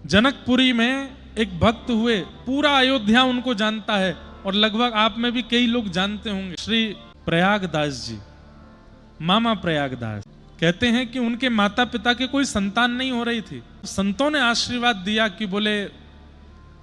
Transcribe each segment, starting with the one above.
जनकपुरी में एक भक्त हुए, पूरा अयोध्या उनको जानता है और लगभग आप में भी कई लोग जानते होंगे, श्री प्रयागदास जी, मामा प्रयागदास। कहते हैं कि उनके माता पिता के कोई संतान नहीं हो रही थी। संतों ने आशीर्वाद दिया कि बोले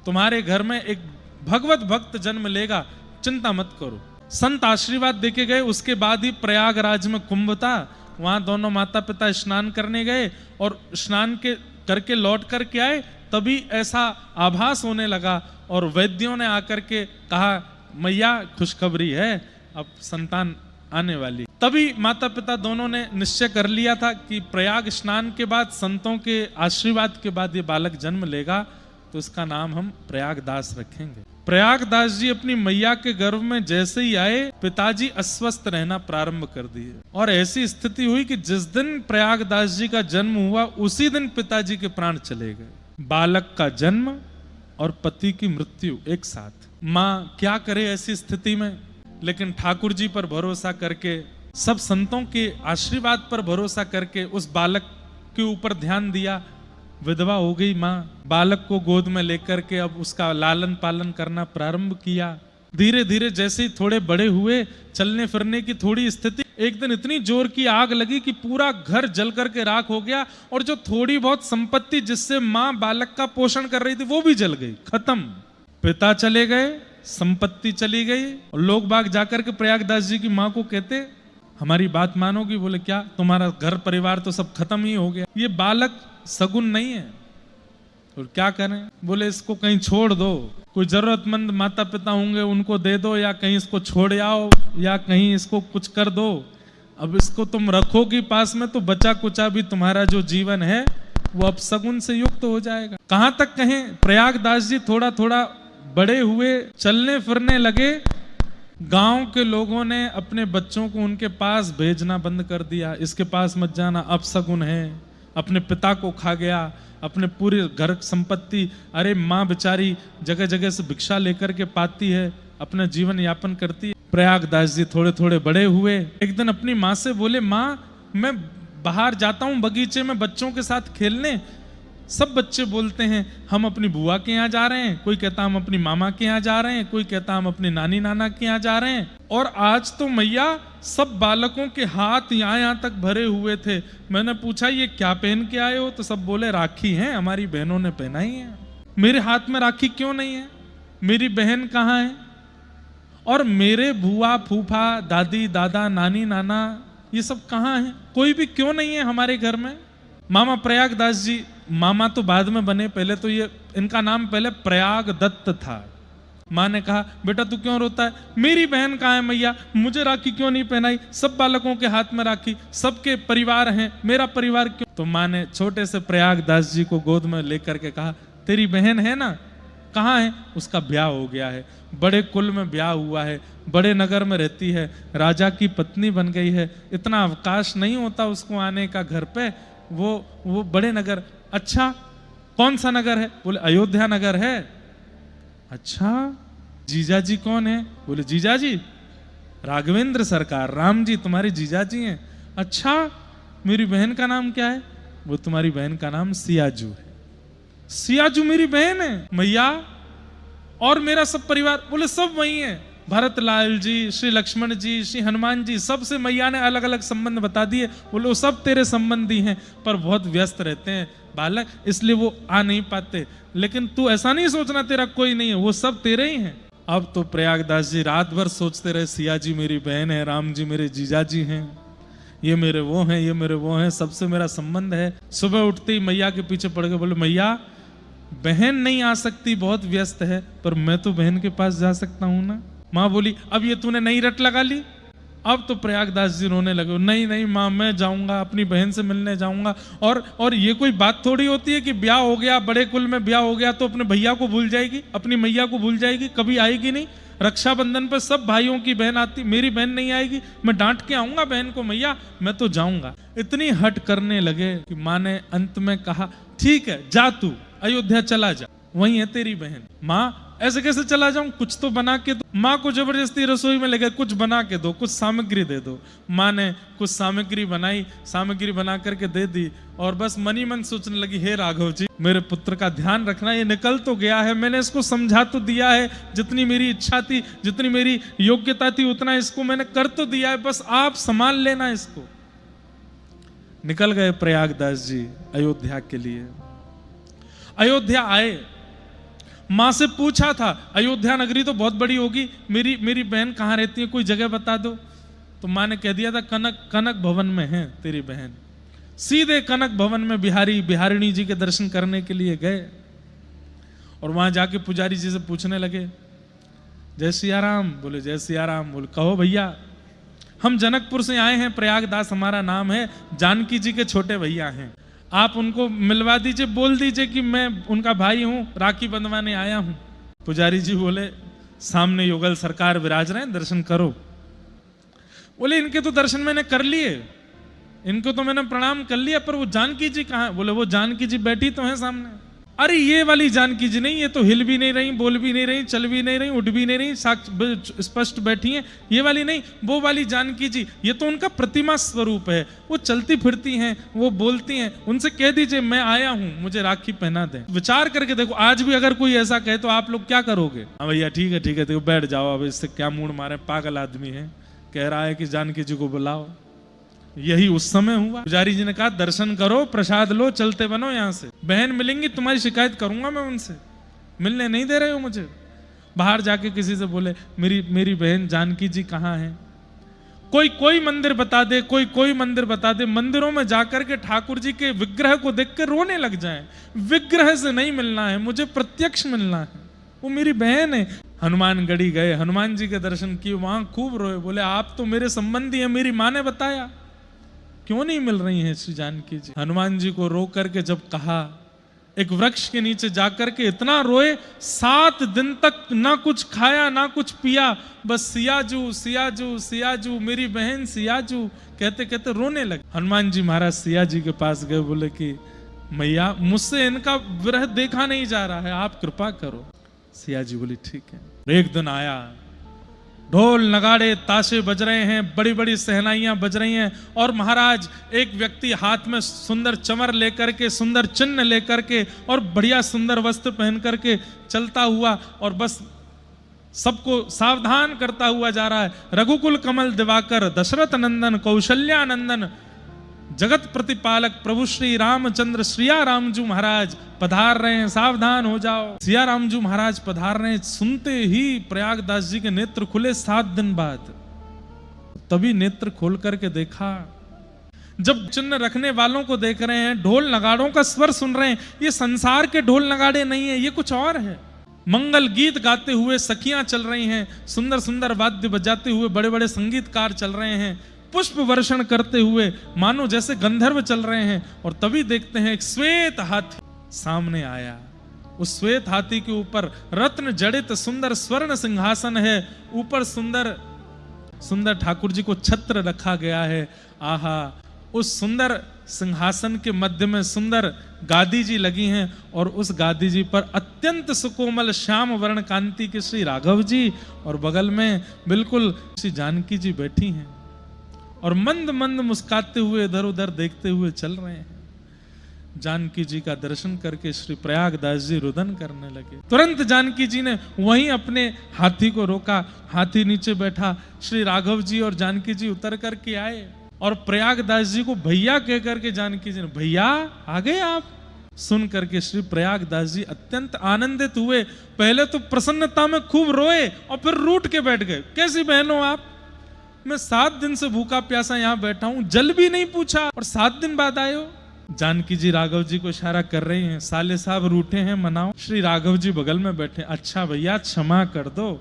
तुम्हारे घर में एक भगवत भक्त जन्म लेगा, चिंता मत करो। संत आशीर्वाद देके गए। उसके बाद ही प्रयागराज में कुंभ था, वहां दोनों माता पिता स्नान करने गए और स्नान के करके लौट करके आए। तभी ऐसा आभास होने लगा और वैद्यों ने आकर के कहा मैया खुशखबरी है, अब संतान आने वाली। तभी माता पिता दोनों ने निश्चय कर लिया था कि प्रयाग स्नान के बाद, संतों के आशीर्वाद के बाद ये बालक जन्म लेगा तो इसका नाम हम प्रयागदास रखेंगे। प्रयागदास जी अपनी मैया के गर्भ में जैसे ही आए, पिताजी अस्वस्थ रहना प्रारंभ कर दिए और ऐसी स्थिति हुई कि जिस दिन प्रयागदास जी का जन्म हुआ उसी दिन पिताजी के प्राण चले गए। बालक का जन्म और पति की मृत्यु एक साथ। माँ क्या करे ऐसी स्थिति में, लेकिन ठाकुर जी पर भरोसा करके, सब संतों के आशीर्वाद पर भरोसा करके उस बालक के ऊपर ध्यान दिया। विधवा हो गई माँ, बालक को गोद में लेकर के अब उसका लालन पालन करना प्रारंभ किया। धीरे धीरे जैसे ही थोड़े बड़े हुए, चलने फिरने की थोड़ी स्थिति, एक दिन इतनी जोर की आग लगी कि पूरा घर जल करके राख हो गया और जो थोड़ी बहुत संपत्ति जिससे माँ बालक का पोषण कर रही थी वो भी जल गई, खत्म। पिता चले गए, संपत्ति चली गई और लोग बाग जाकर के प्रयागदास जी की माँ को कहते हमारी बात मानोगी? बोले क्या, तुम्हारा घर परिवार तो सब खत्म ही हो गया, ये बालक सगुन नहीं है और क्या करें? बोले इसको कहीं छोड़ दो, कोई जरूरतमंद माता पिता होंगे उनको दे दो, या कहीं इसको छोड़ आओ, या कहीं इसको कुछ कर दो। अब इसको तुम रखोगी पास में तो बचा कुचा भी तुम्हारा जो जीवन है वो अब सगुन से युक्त हो जाएगा। कहां तक कहें, प्रयागदास जी थोड़ा थोड़ा बड़े हुए, चलने फिरने लगे। गांव के लोगों ने अपने बच्चों को उनके पास भेजना बंद कर दिया, इसके पास मत जाना, अपशगुन है। अपने पिता को खा गया, अपने पूरे घर संपत्ति, अरे माँ बेचारी जगह जगह से भिक्षा लेकर के पाती है, अपना जीवन यापन करती है। प्रयागदास जी थोड़े थोड़े बड़े हुए। एक दिन अपनी माँ से बोले माँ मैं बाहर जाता हूँ बगीचे में बच्चों के साथ खेलने। सब बच्चे बोलते हैं हम अपनी बुआ के यहाँ जा रहे हैं, कोई कहता हम अपनी मामा के यहाँ जा रहे हैं, कोई कहता हम अपनी नानी नाना के यहाँ जा रहे हैं। और आज तो मैया सब बालकों के हाथ यहाँ तक भरे हुए थे। मैंने पूछा ये क्या पहन के आए हो? तो सब बोले राखी है, हमारी बहनों ने पहनाई है। मेरे हाथ में राखी क्यों नहीं है? मेरी बहन कहाँ है? और मेरे बुआ फूफा दादी दादा नानी नाना ये सब कहाँ है? कोई भी क्यों नहीं है हमारे घर में? मामा प्रयागदास जी, मामा तो बाद में बने, पहले तो ये इनका नाम पहले प्रयाग दत्त था। माँ ने कहा बेटा तू क्यों रोता है? मेरी बहन कहाँ है मैया? मुझे राखी क्यों नहीं पहनाई? सब बालकों के हाथ में राखी, सबके परिवार हैं, मेरा परिवार क्यों? तो माँ ने छोटे से प्रयागदास जी को गोद में लेकर के कहा तेरी बहन है ना, कहाँ है? उसका ब्याह हो गया है, बड़े कुल में ब्याह हुआ है, बड़े नगर में रहती है, राजा की पत्नी बन गई है, इतना अवकाश नहीं होता उसको आने का घर पे, वो बड़े नगर। अच्छा कौन सा नगर है? बोले अयोध्या नगर है। अच्छा जीजा जी कौन है? बोले जीजा जी राघवेंद्र सरकार, राम जी तुम्हारे जीजा जी हैं। अच्छा मेरी बहन का नाम क्या है? वो तुम्हारी बहन का नाम सियाजू है। सियाजू मेरी बहन है मैया, और मेरा सब परिवार? बोले सब वही है, भरत लाल जी, श्री लक्ष्मण जी, श्री हनुमान जी, सबसे मैया ने अलग अलग संबंध बता दिए। बोले वो सब तेरे संबंधी हैं पर बहुत व्यस्त रहते हैं बालक, इसलिए वो आ नहीं पाते। लेकिन तू ऐसा नहीं सोचना तेरा कोई नहीं है, वो सब तेरे ही हैं। अब तो प्रयागदास जी रात भर सोचते रहे, सिया जी मेरी बहन है, राम जी मेरे जीजा जी हैं, ये मेरे वो हैं, ये मेरे वो हैं, सबसे मेरा संबंध है। सुबह उठते ही मैया के पीछे पड़ गए, बोले मैया बहन नहीं आ सकती, बहुत व्यस्त है, पर मैं तो बहन के पास जा सकता हूं ना। माँ बोली अब ये तूने नई रट लगा ली? अब तो प्रयागदास जी रोने लगे, नहीं नहीं माँ मैं जाऊंगा, अपनी बहन से मिलने जाऊंगा। और ये कोई बात थोड़ी होती है कि ब्याह हो गया, बड़े कुल में ब्याह हो गया तो अपने भैया को भूल जाएगी, अपनी मैया को भूल जाएगी, कभी आएगी नहीं। रक्षाबंधन पर सब भाइयों की बहन आती, मेरी बहन नहीं आएगी, मैं डांट के आऊंगा बहन को, मैया मैं तो जाऊंगा। इतनी हट करने लगे कि माँ ने अंत में कहा ठीक है जा तू अयोध्या चला जा, वही है तेरी बहन। माँ ऐसे कैसे चला जाऊं, कुछ तो बना के दो। माँ को जबरदस्ती रसोई में लगे, कुछ बना के दो, कुछ सामग्री दे दो। माँ ने कुछ सामग्री बनाई, सामग्री बना करके दे दी और बस मन ही मन सोचने लगी, हे राघव जी मेरे पुत्र का ध्यान रखना, ये निकल तो गया है, मैंने इसको समझा तो दिया है, जितनी मेरी इच्छा थी, जितनी मेरी योग्यता थी उतना इसको मैंने कर तो दिया है, बस आप संभाल लेना इसको। निकल गए प्रयागदास जी अयोध्या के लिए। अयोध्या आए, माँ से पूछा था अयोध्या नगरी तो बहुत बड़ी होगी, मेरी बहन कहाँ रहती है, कोई जगह बता दो। तो माँ ने कह दिया था कनक भवन में है तेरी बहन। सीधे कनक भवन में बिहारिणी जी के दर्शन करने के लिए गए और वहां जाके पुजारी जी से पूछने लगे, जय सिया राम। बोले जय सिया राम। बोले कहो भैया, हम जनकपुर से आए हैं, प्रयागदास हमारा नाम है, जानकी जी के छोटे भैया हैं, आप उनको मिलवा दीजिए, बोल दीजिए कि मैं उनका भाई हूं, राखी बंधवाने आया हूं। पुजारी जी बोले सामने युगल सरकार विराज रहे हैं, दर्शन करो। बोले इनके तो दर्शन मैंने कर लिए, इनको तो मैंने प्रणाम कर लिया, पर वो जानकी जी कहाँ? बोले वो जानकी जी बैठी तो है सामने। अरे ये वाली जानकी जी नहीं, ये तो हिल भी नहीं रही, बोल भी नहीं रही, चल भी नहीं रही, उठ भी नहीं रही, स्पष्ट बैठी हैं, ये वाली नहीं, वो वाली जानकी जी, ये तो उनका प्रतिमा स्वरूप है, वो चलती फिरती हैं, वो बोलती हैं, उनसे कह दीजिए मैं आया हूं, मुझे राखी पहना दें। विचार करके देखो, आज भी अगर कोई ऐसा कहे तो आप लोग क्या करोगे? हाँ भैया ठीक है देखो बैठ जाओ, अब इससे क्या मूड मारे, पागल आदमी है, कह रहा है कि जानकी जी को बुलाओ। यही उस समय हुआ। पुजारी जी ने कहा दर्शन करो, प्रसाद लो, चलते बनो यहाँ से, बहन मिलेंगी तुम्हारी शिकायत करूंगा मैं उनसे, मिलने नहीं दे रहे हो मुझे। बाहर जाके किसी से बोले मेरी बहन जानकी जी कहाँ है, कोई मंदिर बता दे, कोई मंदिर बता दे। मंदिरों में जाकर के ठाकुर जी के विग्रह को देख कर रोने लग जाए, विग्रह से नहीं मिलना है मुझे, प्रत्यक्ष मिलना है, वो मेरी बहन है। हनुमानगढ़ी गए, हनुमान जी के दर्शन किए, वहां खूब रोए, बोले आप तो मेरे संबंधी हैं, मेरी माँ ने बताया, क्यों नहीं मिल रही हैं श्री जानकी जी। हनुमान जी को रो करके जब कहा, एक वृक्ष के नीचे जाकर के इतना रोए, 7 दिन तक ना कुछ खाया ना कुछ पिया, बस सियाजू सियाजू सियाजू, मेरी बहन सियाजू कहते कहते रोने लगे। हनुमान जी महाराज सिया जी के पास गए, बोले कि मैया मुझसे इनका विरह देखा नहीं जा रहा है, आप कृपा करो। सिया जी बोली ठीक है। एक दिन आया, ढोल नगाड़े ताशे बज रहे हैं, बड़ी बड़ी सहनाइयां बज रही हैं, और महाराज एक व्यक्ति हाथ में सुंदर चमर लेकर के, सुंदर चिन्ह लेकर के और बढ़िया सुंदर वस्त्र पहन करके चलता हुआ और बस सबको सावधान करता हुआ जा रहा है। रघुकुल कमल दिवाकर दशरथ नंदन कौशल्यानंदन जगत प्रतिपालक प्रभु श्री रामचंद्र सिया रामजू महाराज पधार रहे हैं, सावधान हो जाओ। सिया रामजू महाराज पधार रहे हैं, सुनते ही प्रयागदास जी के नेत्र खुले 7 दिन बाद। तभी नेत्र खोल करके देखा, जब चिन्ह रखने वालों को देख रहे हैं, ढोल नगाड़ों का स्वर सुन रहे हैं, ये संसार के ढोल नगाड़े नहीं है, ये कुछ और है। मंगल गीत गाते हुए सखियां चल रही हैं, सुंदर सुंदर वाद्य बजाते हुए बड़े बड़े संगीतकार चल रहे हैं, पुष्प वर्षण करते हुए मानो जैसे गंधर्व चल रहे हैं। और तभी देखते हैं एक श्वेत हाथी सामने आया, उस श्वेत हाथी के ऊपर रत्न जड़ित सुंदर स्वर्ण सिंहासन है, ऊपर सुंदर सुंदर ठाकुर जी को छत्र रखा गया है। आहा, उस सुंदर सिंहासन के मध्य में सुंदर गादी जी लगी हैं, और उस गादी जी पर अत्यंत सुकोमल श्याम वर्ण कांति के श्री राघव जी, और बगल में बिल्कुल श्री जानकी जी बैठी हैं और मंद मंद मुस्काते हुए इधर उधर देखते हुए चल रहे हैं। जानकी जी का दर्शन करके श्री प्रयागदास जी रुदन करने लगे। तुरंत जानकी जी ने वहीं अपने हाथी को रोका, हाथी नीचे बैठा, श्री राघव जी और जानकी जी उतर करके आए और प्रयागदास जी को भैया कह करके जानकी जी ने, भैया आ गए आप? सुन करके श्री प्रयागदास जी अत्यंत आनंदित हुए। पहले तो प्रसन्नता में खूब रोए और फिर रूठ के बैठ गए। कैसी बहन हो आप? मैं 7 दिन से भूखा प्यासा यहाँ बैठा हूं, जल भी नहीं पूछा और 7 दिन बाद आए हो। जानकी जी राघव जी को इशारा कर रही हैं, साले साहब रूठे हैं, मनाओ। श्री राघव जी बगल में बैठे, अच्छा भैया क्षमा कर दो,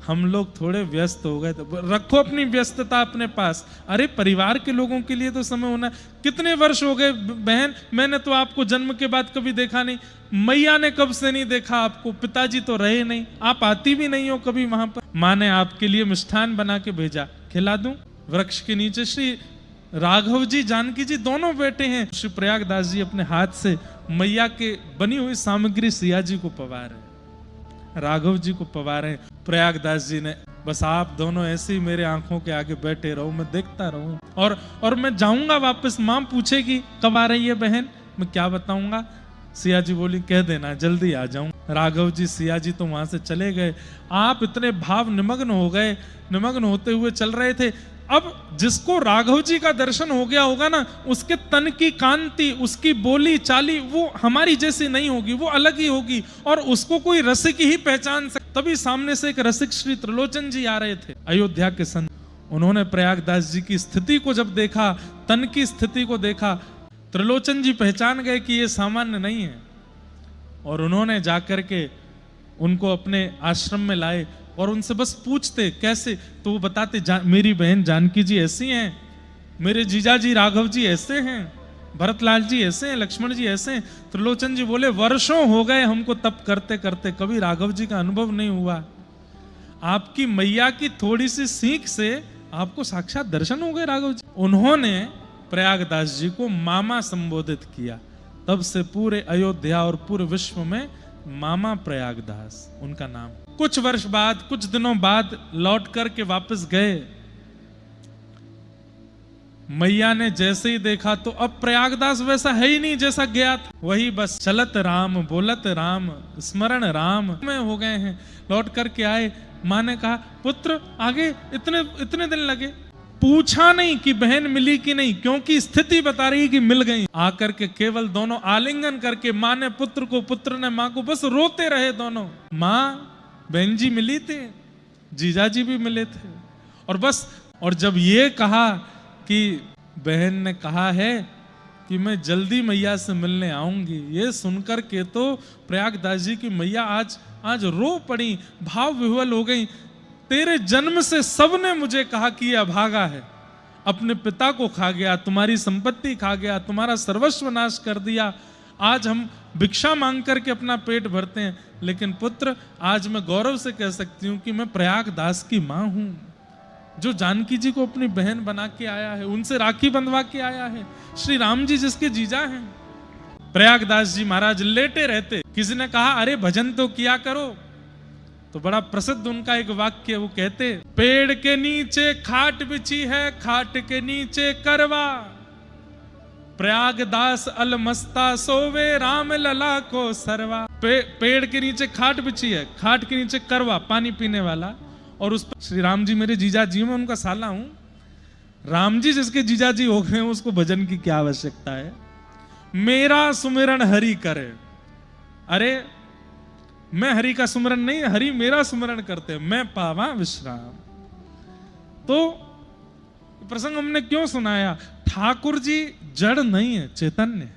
हम लोग थोड़े व्यस्त हो गए। तो रखो अपनी व्यस्तता अपने पास, अरे परिवार के लोगों के लिए तो समय होना। कितने वर्ष हो गए बहन, मैंने तो आपको जन्म के बाद कभी देखा नहीं, मैया ने कब से नहीं देखा आपको, पिताजी तो रहे नहीं, आप आती भी नहीं हो कभी वहां पर। माँ ने आपके लिए मिष्ठान बना के भेजा, खिला दूं? वृक्ष के नीचे श्री राघव जी जानकी जी दोनों बैठे हैं। श्री प्रयागदास जी अपने हाथ से मैया के बनी हुई सामग्री सिया जी को पवा रहे। राघव जी को पवा रहे हैं। प्रयागदास जी ने, बस आप दोनों ऐसे ही मेरे आंखों के आगे बैठे रहो, मैं देखता रहूं, और मैं जाऊंगा वापस। मां पूछेगी कब आ रही है बहन, मैं क्या बताऊंगा। सिया जी बोली कह देना जल्दी आ जाऊं। राघव जी सिया जी तो वहां से चले गए। आप इतने भाव निमग्न हो गए, निमग्न होते हुए चल रहे थे। अब जिसको राघव जी का दर्शन हो गया होगा ना, उसके तन की कांति, उसकी बोली चाली वो हमारी जैसी नहीं होगी, वो अलग ही होगी, और उसको कोई रसिक ही पहचान सकता। तभी सामने से एक रसिक श्री त्रिलोचन जी आ रहे थे, अयोध्या के संत। उन्होंने प्रयागदास जी की स्थिति को जब देखा, तन की स्थिति को देखा, त्रिलोचन जी पहचान गए कि ये सामान्य नहीं है, और उन्होंने जाकर के उनको अपने आश्रम में लाए और उनसे बस पूछते कैसे, तो वो बताते मेरी बहन जानकी जी ऐसी हैं, मेरे जीजा जी राघव जी ऐसे हैं, भरतलाल जी ऐसे हैं, लक्ष्मण जी ऐसे हैं। त्रिलोचन जी बोले वर्षों हो गए हमको तप करते करते, कभी राघव जी का अनुभव नहीं हुआ। आपकी मैया की थोड़ी सी सीख से आपको साक्षात दर्शन हो गए राघव जी। उन्होंने प्रयागदास जी को मामा संबोधित किया। तब से पूरे अयोध्या और पूरे विश्व में मामा प्रयागदास उनका नाम। कुछ वर्ष बाद, कुछ दिनों बाद लौट करके वापस गए। मैया ने जैसे ही देखा तो अब प्रयागदास वैसा है ही नहीं जैसा गया था, वही बस चलत राम बोलत राम स्मरण राम में हो गए हैं। लौट करके आए, माँ ने कहा पुत्र आगे इतने दिन लगे। पूछा नहीं कि बहन मिली कि नहीं, क्योंकि स्थिति बता रही कि मिल गई। आकर के केवल दोनों आलिंगन करके, माँ ने पुत्र को, पुत्र ने माँ को, बस रोते रहे दोनों। माँ बहन जी मिली थे, जीजा जी भी मिले थे, और बस। और जब ये कहा कि बहन ने कहा है कि मैं जल्दी मैया से मिलने आऊंगी, ये सुनकर के तो प्रयागदास जी की मैया आज रो पड़ी, भाव विह्वल हो गई। तेरे जन्म से सबने मुझे कहा कि ये अभागा है, अपने पिता को खा गया, तुम्हारी संपत्ति खा गया, तुम्हारा सर्वस्व नाश कर दिया। आज हम भिक्षा मांग करके अपना पेट भरते हैं, लेकिन पुत्र आज मैं गौरव से कह सकती हूँ कि मैं प्रयागदास की माँ हूँ, जो जानकी जी को अपनी बहन बना के आया है, उनसे राखी बंधवा के आया है, श्री राम जी जिसके जीजा हैं। प्रयागदास जी महाराज लेटे रहते, किसी ने कहा अरे भजन तो किया करो, तो बड़ा प्रसिद्ध उनका एक वाक्य, वो कहते पेड़ के नीचे खाट बिछी है, खाट के नीचे करवा, प्रयागदास अलमस्ता सोवे राम लला को सरवा। पेड़ के नीचे खाट बिछी है, खाट के नीचे करवा पानी पीने वाला, और उस पर श्री राम जी मेरे जीजा जी, मैं उनका साला हूं। राम जी जिसके जीजा जी हो गए उसको भजन की क्या आवश्यकता है। मेरा सुमिरन हरि करे, अरे मैं हरि का सुमिरन नहीं, हरि मेरा सुमिरन करते, मैं पावा विश्राम। तो प्रसंग हमने क्यों सुनाया, ठाकुर जी जड़ नहीं है, चैतन्य।